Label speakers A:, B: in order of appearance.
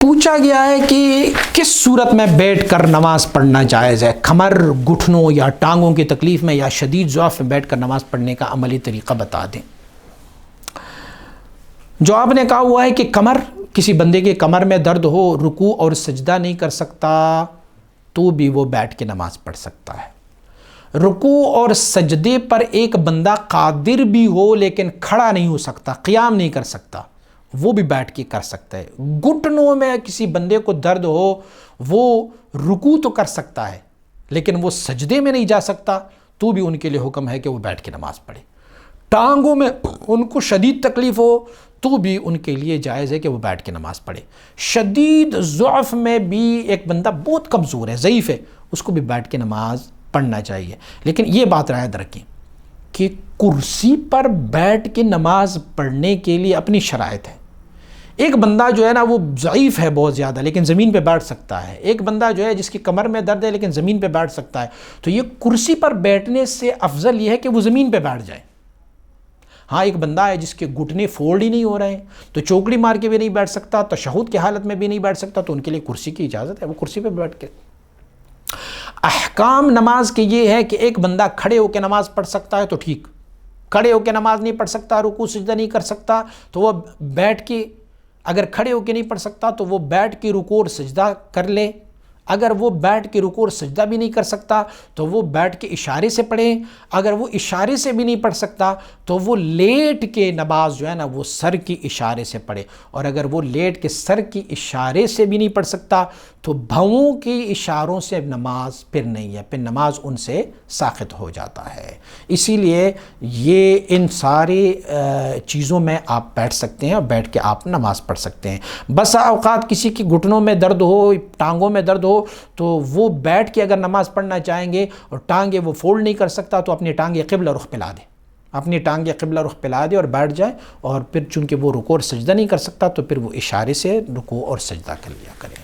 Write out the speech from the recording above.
A: پوچھا گیا ہے کہ کس صورت میں بیٹھ کر نماز پڑھنا جائز ہے؟ کمر، گھٹنوں یا ٹانگوں کی تکلیف میں یا شدید ضعف میں بیٹھ کر نماز پڑھنے کا عملی طریقہ بتا دیں۔ جو آپ نے کہا ہوا ہے کہ کمر، کسی بندے کے کمر میں درد ہو، رکوع اور سجدہ نہیں کر سکتا تو بھی وہ بیٹھ کے نماز پڑھ سکتا ہے۔ رکوع اور سجدے پر ایک بندہ قادر بھی ہو لیکن کھڑا نہیں ہو سکتا، قیام نہیں کر سکتا، وہ بھی بیٹھ کے کر سکتا ہے۔ گھٹنوں میں کسی بندے کو درد ہو، وہ رکوع تو کر سکتا ہے لیکن وہ سجدے میں نہیں جا سکتا تو بھی ان کے لیے حکم ہے کہ وہ بیٹھ کے نماز پڑھے۔ ٹانگوں میں ان کو شدید تکلیف ہو تو بھی ان کے لیے جائز ہے کہ وہ بیٹھ کے نماز پڑھے۔ شدید ضعف میں بھی ایک بندہ بہت کمزور ہے، ضعیف ہے، اس کو بھی بیٹھ کے نماز پڑھنا چاہیے۔ لیکن یہ بات یاد رکھیں کہ کرسی پر بیٹھ کے نماز پڑھنے کے لیے اپنی شرائط ہے۔ ایک بندہ جو ہے نا وہ ضعیف ہے بہت زیادہ لیکن زمین پہ بیٹھ سکتا ہے، ایک بندہ جو ہے جس کی کمر میں درد ہے لیکن زمین پہ بیٹھ سکتا ہے، تو یہ کرسی پر بیٹھنے سے افضل یہ ہے کہ وہ زمین پہ بیٹھ جائے۔ ہاں، ایک بندہ ہے جس کے گھٹنے فولڈ ہی نہیں ہو رہے ہیں تو چوکڑی مار کے بھی نہیں بیٹھ سکتا، تشہد کی حالت میں بھی نہیں بیٹھ سکتا، تو ان کے لیے کرسی کی اجازت ہے، وہ کرسی پہ بیٹھ کے۔ احکام نماز کے یہ ہے کہ ایک بندہ کھڑے ہو کے نماز پڑھ سکتا ہے تو ٹھیک، کھڑے ہو کے نماز نہیں پڑھ سکتا، رکوع سجدہ نہیں کر سکتا تو وہ بیٹھ کے، اگر کھڑے ہو کے نہیں پڑھ سکتا تو وہ بیٹھ کے رکوع اور سجدہ کر لے، اگر وہ بیٹھ کے رکوع اور سجدہ بھی نہیں کر سکتا تو وہ بیٹھ کے اشارے سے پڑھے، اگر وہ اشارے سے بھی نہیں پڑھ سکتا تو وہ لیٹ کے نماز جو ہے نا وہ سر کی اشارے سے پڑھے، اور اگر وہ لیٹ کے سر کی اشارے سے بھی نہیں پڑھ سکتا تو بھووں کی اشاروں سے نماز پھر نہیں ہے، پھر نماز ان سے ساقط ہو جاتا ہے۔ اسی لیے یہ ان ساری چیزوں میں آپ بیٹھ سکتے ہیں اور بیٹھ کے آپ نماز پڑھ سکتے ہیں۔ بسا اوقات کسی کی گھٹنوں میں درد ہو، ٹانگوں میں درد ہو تو وہ بیٹھ کے اگر نماز پڑھنا چاہیں گے اور ٹانگیں وہ فولڈ نہیں کر سکتا تو اپنی ٹانگیں قبلہ رخ پلا دے، اپنی ٹانگیں قبلہ رخ پلا دے اور بیٹھ جائے، اور پھر چونکہ وہ رکوع اور سجدہ نہیں کر سکتا تو پھر وہ اشارے سے رکوع اور سجدہ کر لیا کرے۔